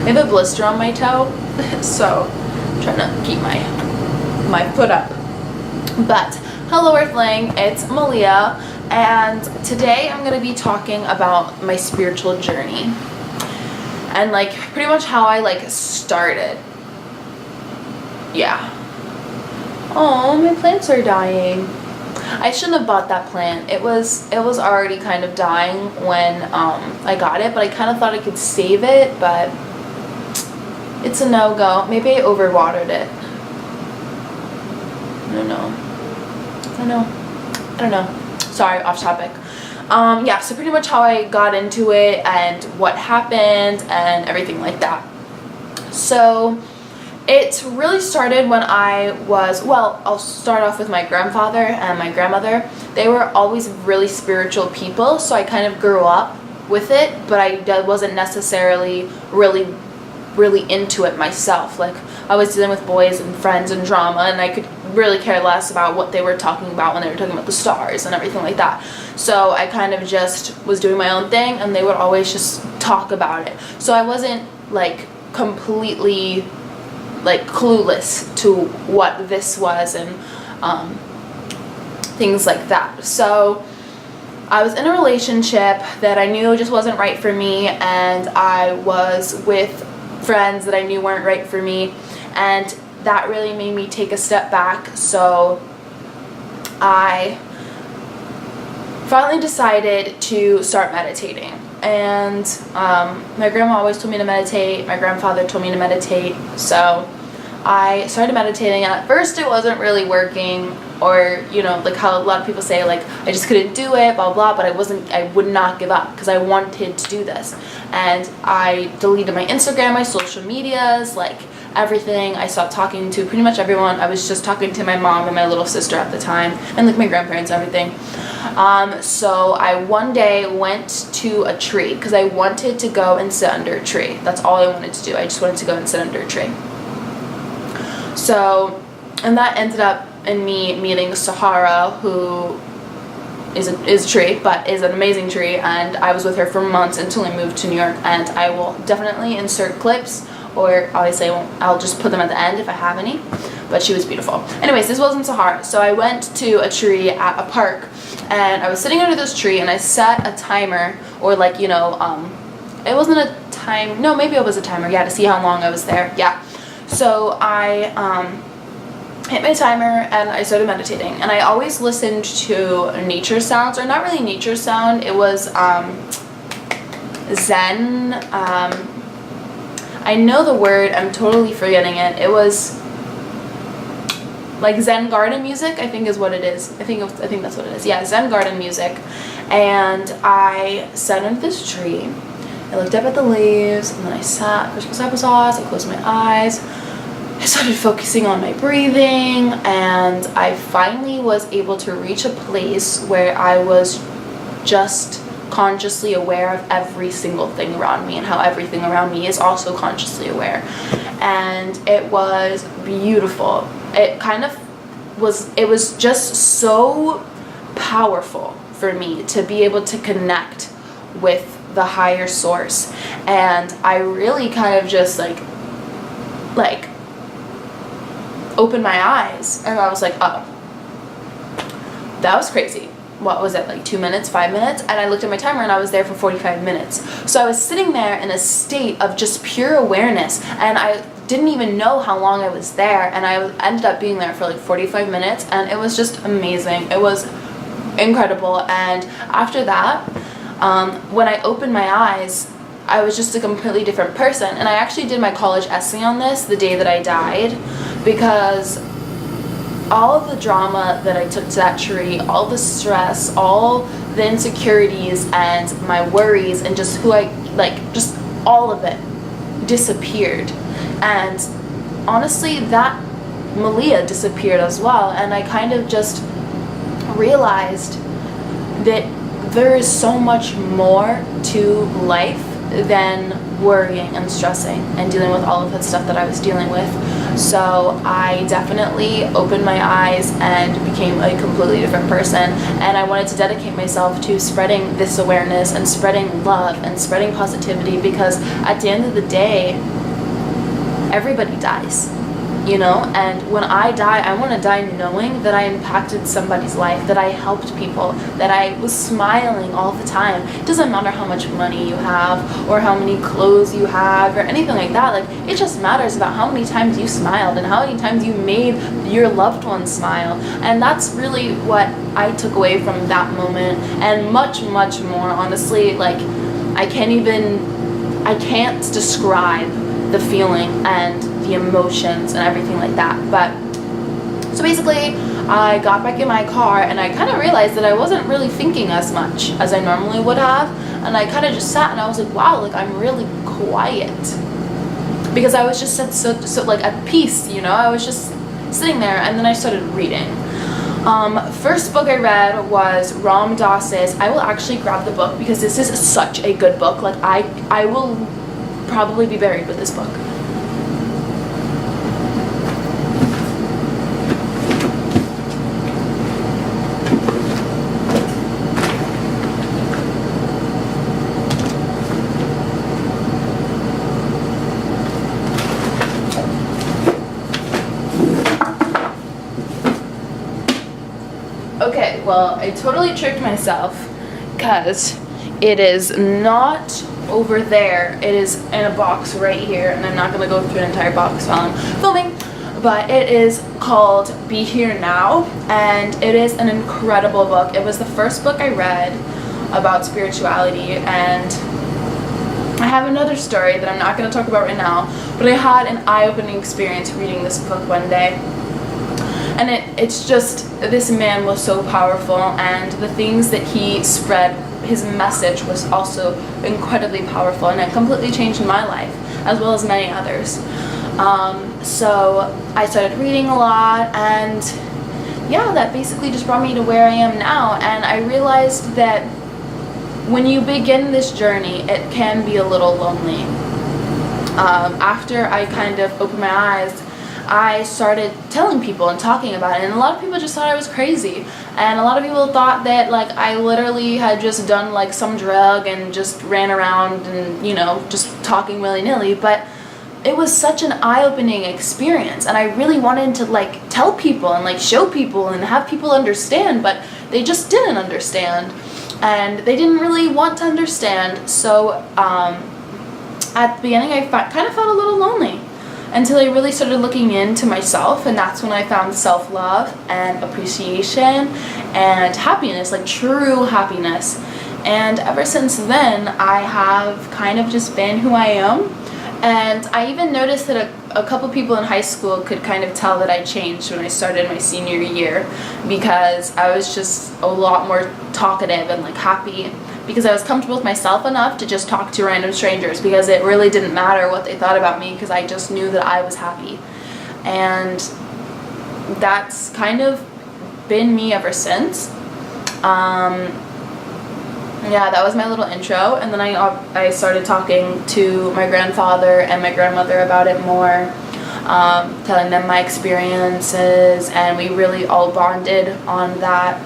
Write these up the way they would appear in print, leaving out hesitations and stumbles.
I have a blister on my toe, so I'm trying to keep my foot up. But hello Earthling, it's Malia, and today I'm going to be talking about my spiritual journey and like pretty much how I like started. Yeah. Oh, my plants are dying. I shouldn't have bought that plant. It was already kind of dying when I got it, but I kind of thought I could save it, but it's a no-go. Maybe I overwatered it. I don't know. Sorry, off topic. Yeah, so pretty much how I got into it and what happened and everything like that. So it really started when I was, well, I'll start off with my grandfather and my grandmother. They were always really spiritual people, so I kind of grew up with it, but I wasn't necessarily really into it myself. Like, I was dealing with boys and friends and drama, and I could really care less about what they were talking about when they were talking about the stars and everything like that. So I kind of just was doing my own thing, and they would always just talk about it. So I wasn't like completely like clueless to what this was and things like that. So I was in a relationship that I knew just wasn't right for me, and I was with friends that I knew weren't right for me, and that really made me take a step back. So I finally decided to start meditating, and my grandma always told me to meditate, my grandfather told me to meditate, so I started meditating, and at first it wasn't really working, or you know, like how a lot of people say, like I just couldn't do it, blah blah, but I would not give up because I wanted to do this. And I deleted my Instagram, my social medias, like everything. I stopped talking to pretty much everyone. I was just talking to my mom and my little sister at the time, and like my grandparents and everything. So I one day went to a tree because I wanted to go and sit under a tree. That's all I wanted to do. I just wanted to go and sit under a tree. So, and that ended up in me meeting Sahara, who is a tree, but is an amazing tree, and I was with her for months until I moved to New York, and I will definitely insert clips, or obviously I'll just put them at the end if I have any, but she was beautiful. Anyways, this wasn't Sahara, so I went to a tree at a park, and I was sitting under this tree, and I set a timer, or like, you know, it wasn't a time, no, maybe it was a timer, yeah, to see how long I was there, yeah. So I hit my timer and I started meditating, and I always listened to nature sounds, or not really nature sound, it was Zen. I know the word, I'm totally forgetting it. It was like Zen garden music, I think is what it is. I think that's what it is. Yeah, Zen garden music. And I sat under this tree. I looked up at the leaves, and then I sat, I closed my eyes. I started focusing on my breathing, and I finally was able to reach a place where I was just consciously aware of every single thing around me, and how everything around me is also consciously aware. And it was beautiful. It was just so powerful for me to be able to connect with the higher source. And I really kind of just like opened my eyes, and I was like, oh, that was crazy. What was it, like 2 minutes, 5 minutes? And I looked at my timer, and I was there for 45 minutes. So I was sitting there in a state of just pure awareness, and I didn't even know how long I was there, and I ended up being there for like 45 minutes, and it was just amazing. It was incredible. And after that, when I opened my eyes, I was just a completely different person. And I actually did my college essay on this the day that I died, because all of the drama that I took to that tree, all the stress, all the insecurities and my worries, and just just all of it disappeared. And honestly, that Malia disappeared as well. And I kind of just realized that there is so much more to life than worrying and stressing and dealing with all of that stuff that I was dealing with. So I definitely opened my eyes and became a completely different person, and I wanted to dedicate myself to spreading this awareness and spreading love and spreading positivity, because at the end of the day, everybody dies, you know? And when I die, I want to die knowing that I impacted somebody's life, that I helped people, that I was smiling all the time. It doesn't matter how much money you have or how many clothes you have or anything like that. Like, it just matters about how many times you smiled and how many times you made your loved ones smile. And that's really what I took away from that moment, and much, much more, honestly. Like, I can't describe the feeling and the emotions and everything like that. But so basically, I got back in my car and I kind of realized that I wasn't really thinking as much as I normally would have, and I kind of just sat and I was like, wow, like, I'm really quiet, because I was just so like at peace, you know? I was just sitting there, and then I started reading. First book I read was Ram Dass's. I will actually grab the book because this is such a good book. Like, I will probably be buried with this book. Okay, well, I totally tricked myself, because it is not over there. It is in a box right here, and I'm not going to go through an entire box while I'm filming, but it is called Be Here Now, and it is an incredible book. It was the first book I read about spirituality, and I have another story that I'm not going to talk about right now, but I had an eye-opening experience reading this book one day. And it's just, this man was so powerful, and the things that he spread, his message was also incredibly powerful, and it completely changed my life, as well as many others. So I started reading a lot, and yeah, that basically just brought me to where I am now. And I realized that when you begin this journey, it can be a little lonely. After I kind of opened my eyes, I started telling people and talking about it, and a lot of people just thought I was crazy, and a lot of people thought that, like, I literally had just done like some drug and just ran around and, you know, just talking willy-nilly. But it was such an eye-opening experience, and I really wanted to, like, tell people and, like, show people and have people understand, but they just didn't understand, and they didn't really want to understand. So at the beginning, I kind of felt a little lonely, until I really started looking into myself, and that's when I found self-love and appreciation and happiness, like true happiness. And ever since then, I have kind of just been who I am. And I even noticed that a couple people in high school could kind of tell that I changed when I started my senior year, because I was just a lot more talkative and, like, happy, because I was comfortable with myself enough to just talk to random strangers, because it really didn't matter what they thought about me, because I just knew that I was happy. And that's kind of been me ever since. Yeah, that was my little intro, and then I started talking to my grandfather and my grandmother about it more, telling them my experiences, and we really all bonded on that.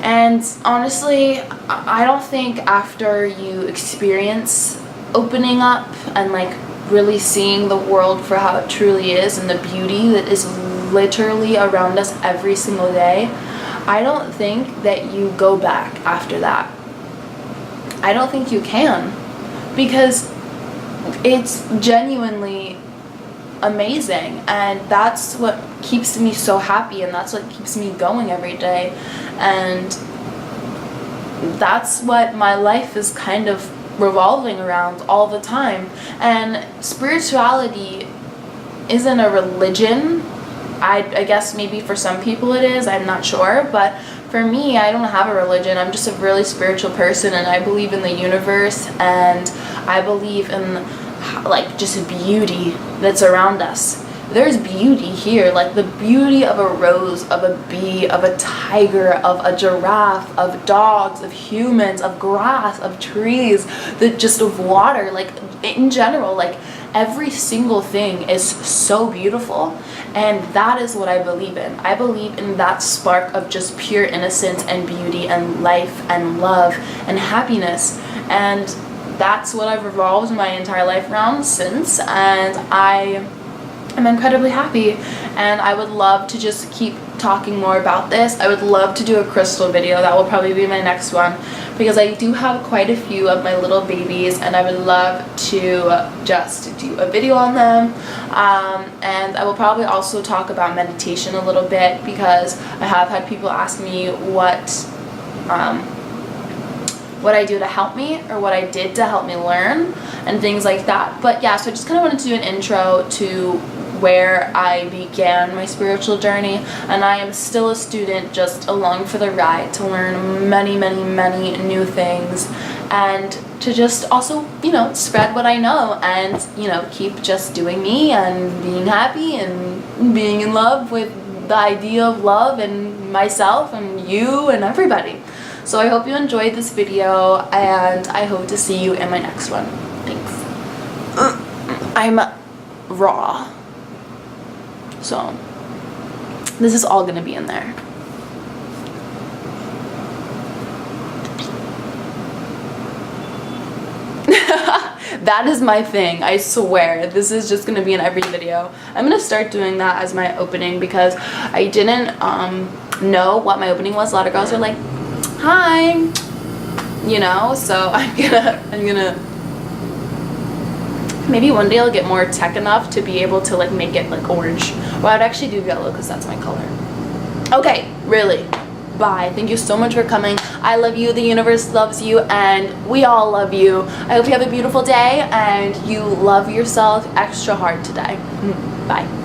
And honestly, I don't think after you experience opening up and, like, really seeing the world for how it truly is, and the beauty that is literally around us every single day, I don't think that you go back after that. I don't think you can, because it's genuinely amazing, and that's what keeps me so happy, and that's what keeps me going every day, and that's what my life is kind of revolving around all the time. And spirituality isn't a religion. I guess maybe for some people it is, I'm not sure, but for me, I don't have a religion. I'm just a really spiritual person, and I believe in the universe, and I believe in, like, just beauty that's around us. there's beauty here, like the beauty of a rose, of a bee, of a tiger, of a giraffe, of dogs, of humans, of grass, of trees, just of water, like in general, like every single thing is so beautiful. And that is what I believe in. I believe in that spark of just pure innocence and beauty and life and love and happiness. And that's what I've revolved my entire life around since, and I am incredibly happy. And I would love to just keep talking more about this. I would love to do a crystal video. That will probably be my next one, because I do have quite a few of my little babies and I would love to just do a video on them. And I will probably also talk about meditation a little bit, because I have had people ask me what I do to help me, or what I did to help me learn and things like that. But yeah, so I just kind of wanted to do an intro to where I began my spiritual journey, and I am still a student, just along for the ride to learn many, many, many new things, and to just also, you know, spread what I know, and, you know, keep just doing me and being happy and being in love with the idea of love and myself and you and everybody. So I hope you enjoyed this video, and I hope to see you in my next one. Thanks. I'm raw, so this is all gonna be in there. That is my thing, I swear. This is just gonna be in every video. I'm gonna start doing that as my opening, because I didn't know what my opening was. A lot of girls are like, hi, you know, so I'm gonna maybe one day I'll get more tech enough to be able to like make it like orange. Well, I'd actually do yellow because that's my color. Okay, really, bye. Thank you so much for coming. I love you, the universe loves you, and we all love you. I hope you have a beautiful day and you love yourself extra hard today. Bye.